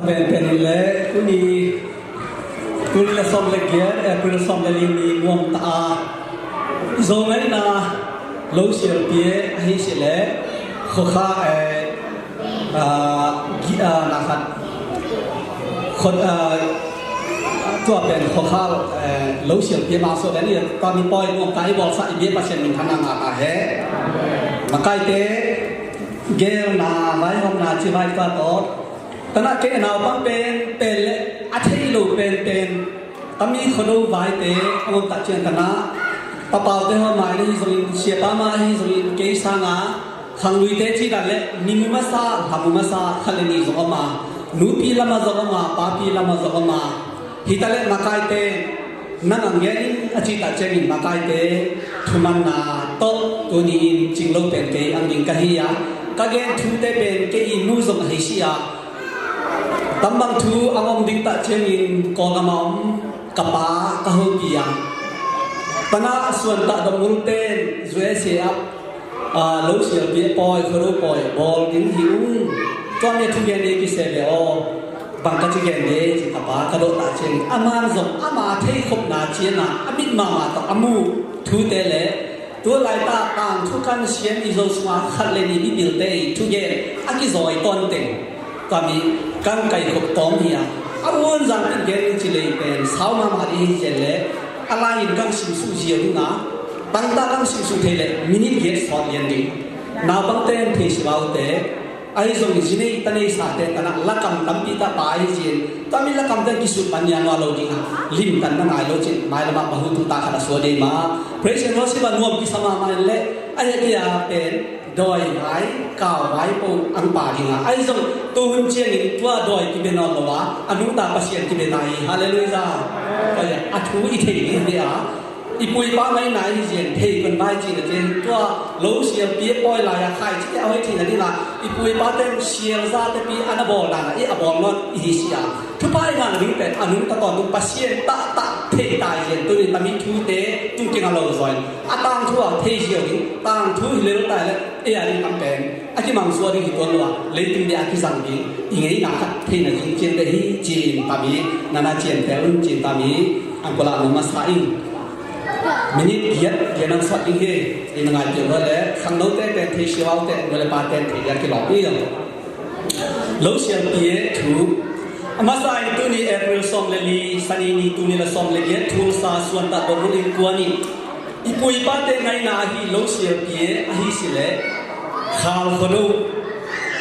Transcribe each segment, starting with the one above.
เป็นเลยคุณละสมเกียรคุณละสมเลีมีงวงตาโซเมน่าโลเชียลเปียให้สิเลข้อข้านะครับคนตัวเป็นข้อข้าโลเชียลเปียมาโซแล้วนี่ตอนนี้ปล่อยงวงตาให้บอกสักเบียประเทศมินทนามาเหมาไกเตเกลนาไว้ห้องนาชิไว้ก็ต่อตอนนั้นเกลนาบังเป็นอาทิตย์ลูเป็นตอนนี้คนดูไว้เตะงวงตาเชียงตนะปะเป่าเตะหัวไม้เลยส่วนเสียป้ามาให้ส่วนเกย์สังอาขังลุยเตะที่นั่นเลยนิมุมาซาทำมุมาซาขันเลยนี่ส่งมานูปีละมาส่งมาป้าปีละมาส่งมาฮิตาเล่มาไกเตะนั่งเงี้ยอาทิตย์ตาเจมินมาไกเตะทุมันนาโตตัวนี้จริงเราเป็นเกย์อันยิงกะฮิยาก็เกย์ทุเตะเป็นเกย์นูส่งให้เสียตั้มบังทูอังอมดิ้งตาเจมินกองกำมกป้ากะฮูปียังตอนนั้นส่วนตาดมุลเตนจวยเสียโลเชียลเบียปอยครูปอยบอลดิ้งหิวตอนนี้ทุกอย่างนี้กิเสเลยอ๋อบางกะจิเกนนี้จิตป้ากระโดดตาเชงอามาส่งอามาเทคบนาเชียนะอามิดมาต่ออามูทูเตเลตัวลายตาต่างทุกการเชียนอิโซสมาขัดเลนีบิบิลเตยทุกอย่างอากิจอยตอนเต็งตอนนี้การไก่ขบตองเฮียอาวุธจังเป็นเกณฑ์จิเลยเป็นสาวมาดีเจเลอะไรกังสิมสุเจียดูนะตั้งตากังสิมสุเทเลมินิเกสฟอร์ยันดีนาบังเตนเทสิบาวเตไอ้ส่งจีเนตันเอสาเตตันลักำตั้มปีตาปายจีนตามิลักำเตกิสุปัญญาโนโลจิงลิมตันนั่งไอโลจินไม่ละมาบาหุตุตาขัดสวดเดมาเพรสเซนโรสิบานวมกิสมามันเล่ไอ้ที่อาเป็นดอยไว้ก่าวไว้ปูอังปาดิงไอ้ส่งตัวหุ่นเชียงตัวดอยที่เป็นนอลวะอนุตาปัสเซียนที่เป็นไงฮาเลลูยาก็อย่างอัฐูอิเทนเดียอีปุยป้าไม่ไหนเย็นเทกันไม่จริงเจนตัวโลเชียเปียปอยลายใครที่เอาไว้ที่นั่นนี่ละอีปุยป้าเต็มเชียร์ซาเตปีอันบอลนั่นอีอันบอลนั่นอีเชียทุกป้ายงานวิ่งเป็นอนุตะตอนตุปัสเซียนตะเทตายเย็นตัวนี้ตามีทูเตจุงเก่งอะไรก็สวยอาตังทั่วเทเชียวดิ้งตังทูเลี้ยวตายแล้วอะไรทำเป็นอาที่มังสวดดิ้งตัวนัวเลยถึงเดียที่สั่งดิ้งยังไงนะเทน่ะจริงเจนเตฮีจีนตามีนานาเจนแต่รุ่นจีนตามีอังกฤษนุมาสายมินิเกียรตินังสวัสดิ์เฮอินงานเกี่ยวกับเลยขังโน้ตเต้นเทชิวาเต้นเวลาปาเต้นเทียร์กิโลปีนึงโลเชียลเปียถูอามาสายตัวนี้เอพริลสอมเลลีสันนีตัวนี้ละสอมเลลีทูลซาส่วนตัดตัวรุ่นกว่านี้อีปุยปาเต้นไงนาฮีโลเชียลเปียฮีสิเลข่าวคนดู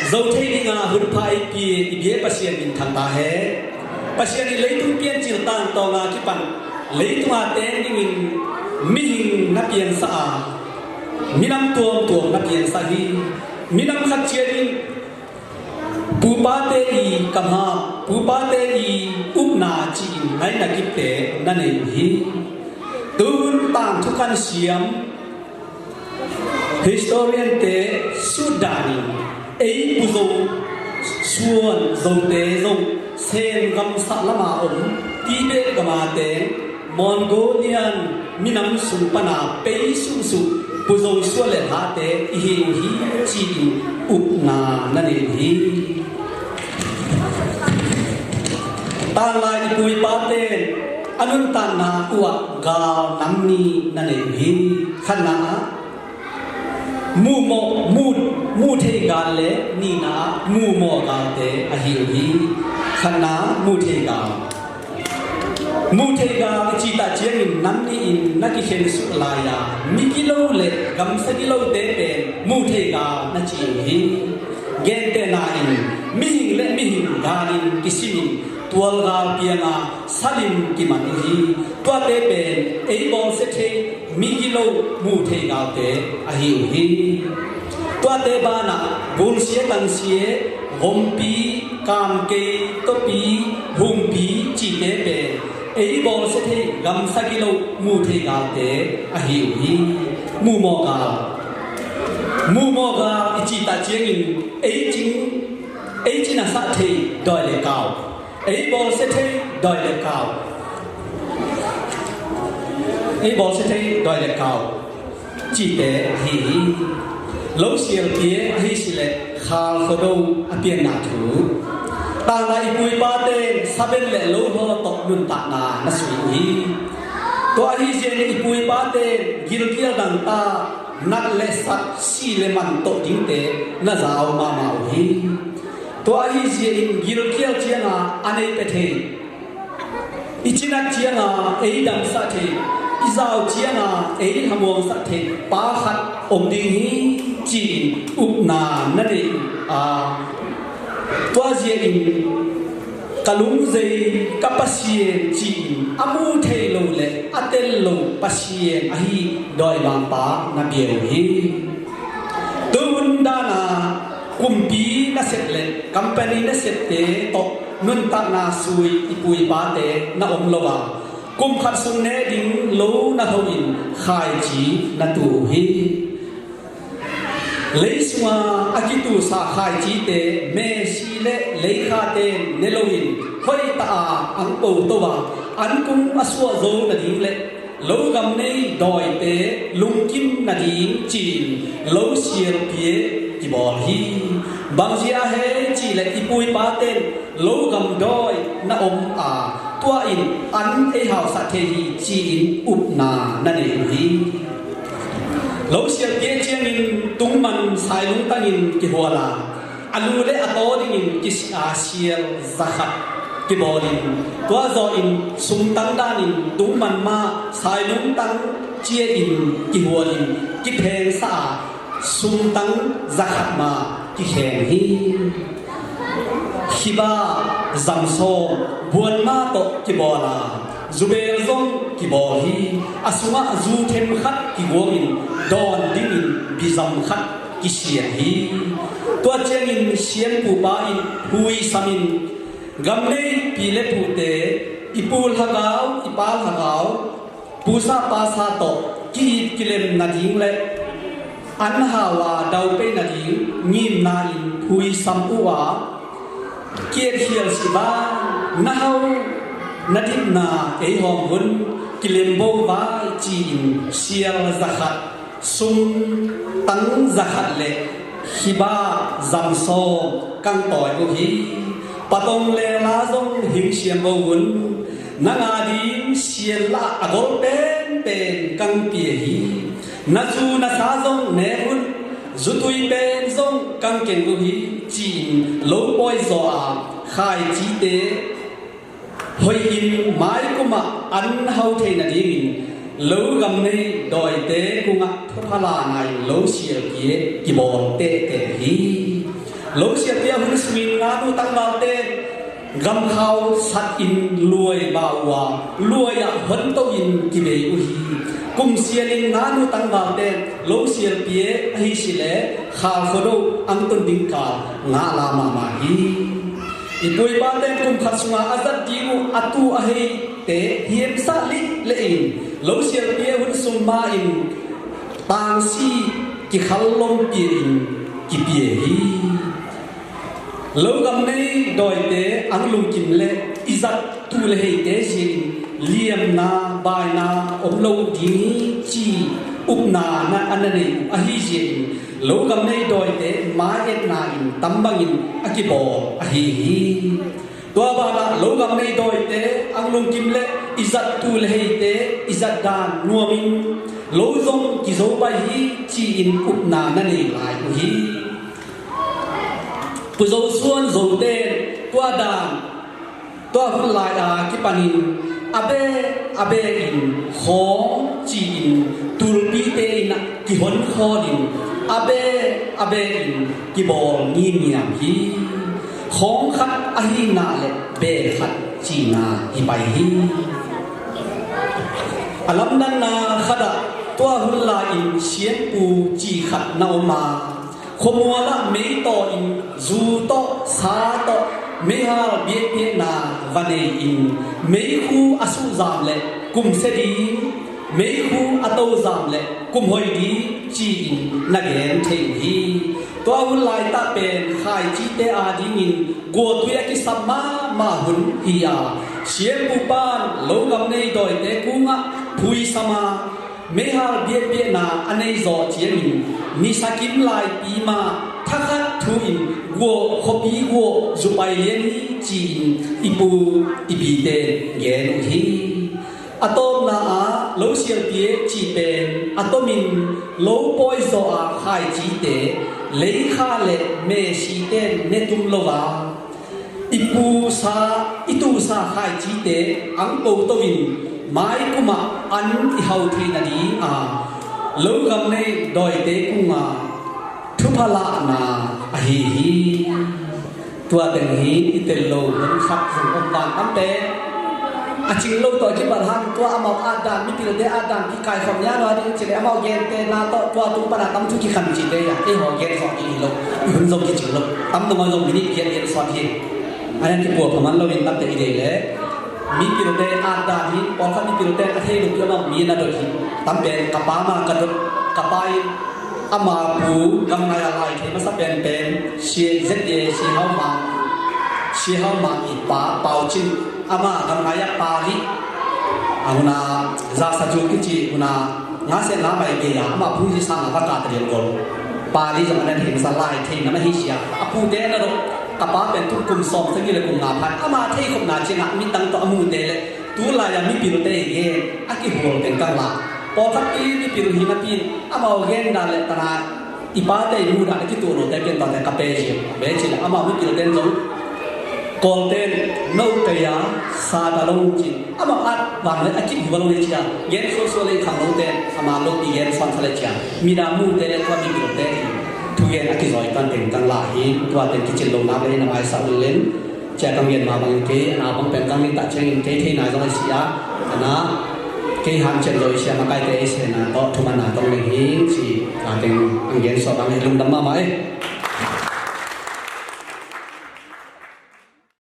เจ้าเทนิงาหุ่นพายเปียอีเบียปัสเซียนมินทันตาเฮปัสเซียนนี่เลยตุ้งเปียนจิตตังตองาคิปันเลยตัวเต้นนี่มิงนับเพียนสะอามินำตัวนับเพียนสะฮีมินำขัดเชียรินปูปาเตอีกัมฮาปูปาเตอีอุปนาจีนไงนักกิเตนั่นเองฮีตูนต่างทุกการเสียม historian เตสุดานีเอ้ปุโซส่วนโซเตโซเซนกัมสัลมาอมทีเบตกัมาเตมอนโกเลียนมินำสุปนาเปย์สุปุโซส่วนเลหาเตอิฮิฮีจีอุปนานั่นเองฮีตาลายปุยปาเตอนุตานาอวกกานัมนีนั่นเองฮีขณะมูเทกาเลนีนามูโมกาเตอหิวฮีขณะมูเทกาจิตาเจียงนัมนีนักเขียนสุลายามิกิโลเลกัมสกิโลเตเป็นมูเทกานัจีฮีเกนเตนาอินมิหิงเลมิหิงดานินกิสิมินตัวกาเปียนาสัลิมกิมันฮีตัวเตเป็นเอบอลเซเทมิกิโลมูเทกาเตอหิวฮีตัวเตบานาบุลเซียตันเซียหอมปีกามเกตปีหุมปีจีเตเป็นเอบอลเซเทกัมสกิโลมูเทกาเตอหิวฮีมูโมกาอิจิตาเจียงินเอจินาสัตเทดอยเลกาวเอบอลเซเทดอยเลกาวจีเตฮีโลเซียลเปียฮีสิเลคาลโคโดอเปียนาทู ta là ipui ba tên saben lệ lâu ho tộc nun tạ na na suy hi to hi je ipui ba tên gilkia dang ta nat le sat si le man to ding te na zao ma ma hi to hi je in gilkia chianga anei pe the ichina chianga ei dang sa the izao chianga ei hamong sa the pa khat om ding hi chi up na na de a to je in kalung zai kapasien chi amu thei lo le atel lo pasien ahi doi bang pa na bieu hi tun dana kumpi na set le company na set te to nun ta na sui ipui ba te na om lo wa kum khat sung ne ding lo na ho in khai chi na tu hi lấy xua akitu sa khai chi te me si le lấy kha te ne lo in khoi ta ang po to ba an kum aswa zo na ding le lo gam nei doi te lung kim na ding chin lo sier pie ki bol hi bang jia he chi le ipui pa ten lo gam doi na om a tua in an e hao sa the hi chi in up na na ne hi lâu xưa kia chiang in tung man sai lung tang in ki hola alu le ato ding in ki asial zakat ki bodin tua zo in sum tang dan in tung man ma sai lung tang chia in ki hoin ki pheng sa sum tang zakat ma ki khen hi hiba zamso buan ma to ki bola Zubair zong ki bol hi asuma zu them khat ki gomin don ding in bizam khat ki sia hi to cheng in sian pu ba in hui samin gamle pi le pu te ipul hagao ipal hagao pusa pa sa to ki kilem na ding le an hawa dau pe na ding ngim na in hui sam uwa kier hial siba na hau nadip na ei hom hun kilembo ba chi in sial zakat sum tang zakat le hiba zamso kang toy ko hi patong le la zong hing siam bo hun nanga dim sial la agol pen kang pie hi na chu na sa zong ne hun zutui pen zong kang ken ko hi chi lo boy zo a khai chi te hoi in mai kuma an hau the na ding lo gam nei doi te kunga thophala nai lo sia kie ki bol te te hi lo sia tia hun swing na tu tang ba te gam khau sat in luai ba wa luai ya hon to in ki be u hi kum sia ling na nu tang ba te lo sia pie hi sile kha khodo ang ton ding ka nga la ma ma hi ipui ba ten kum khat sunga azat diu atu ahi te hiem sa li le in lo sia pie hun sum ma in tang si ki khallom pi in ki pie hi lo gam nei doi te ang lung kim le izat tu le he te sin liam na bai na om lo di chi up na na anani ahi jin lo gam nei doi te ma et na in tambang in akibo ahi hi to ba la lo gam nei doi te ang lung kim le izat tu le he te izat dan nuamin lo zong ki zo ba hi chi in up na na nei lai hi pu zo suan zo te tua dan tua hun lai a ki panin abe in kho chi in tulpi te in ki hon kho din abe in ki bol ni niam hi khong khat a hi na le be khat chi na hi pai hi alam nan na khada tua hun la in sian pu chi khat na ma khomwala me to in zu to sa to me ha bie pie na vane in me khu asu zam le kum se di me khu ato zam le kum hoi di chi in na gen the hi to hun lai ta pen khai chi te a ding in go tu ya ki samma ma hun hi ya sian pu pan lo gam nei doi te kunga phui sama me har bie bie na anei zo chien ni sakim lai pi ma thakhat thu in go khopi go zupai len chi ipu ibite gen hi atom na a lo sial pie chi pen atomin lo poi zo a khai chi te lei kha le me si ten netum lova ipu sa itu sa khai chi te ang to to win mai kuma an i hau thi na di a lo gam nei doi te kuma thu phala na a hi hi tua ten hi itel lo nan khat sung om ban tam te a ching lo to chi ban han tua amau adam mi pil de adam ki kai khom ya no di chile amau gen te na to tua tu pana tam chu ki khan chi te ya e ho gen so ki lo hun zong ki ching lo tam no ma zong mi ni gen gen so hi ayan ki po phaman lo in tam te ide le mi pil de adam hi po kha mi pil de a the lu ki ma mi na do hi tam pen kapa ma ka do kapai ama pu gam ngai lai the ma sa pen si zet ye si hau ma i pa pau chin ama gam ngai pa li amuna za sa ju ki chi una nga se la mai ge ya ama pu ji sa na ba ka te gol pa li jang nan he sa lai the na ma hi sia apu de na ro kapa pen tu kum som sa gi le kum na phan ama the kum na chi na mi tang to amu de le tu la ya mi pi ro te ge aki hol ten ka la po khat ki mi pi ro hi na tin ama gen na le tana ipa te mu da ki tu no te ken ta te ka pe chi be chi la ama mi pi ro ten jong Golden no kaya sa dalong chin ama at bang le akip balong le chia yen so le khang lo ten ama lo di yen san sa le chia mi da mu te le kwa mi ro te thu yen aki zoi kan ten kan la hi twa ten ki chin lo na le na mai sa len cha kang yen ma bang ke na bang pen kang ni ta chen ke the na jong sia na ke han chen lo sia ma kai te se na to thu ma na tong le hi chi ka ten ang yen so bang le lum dam ma mai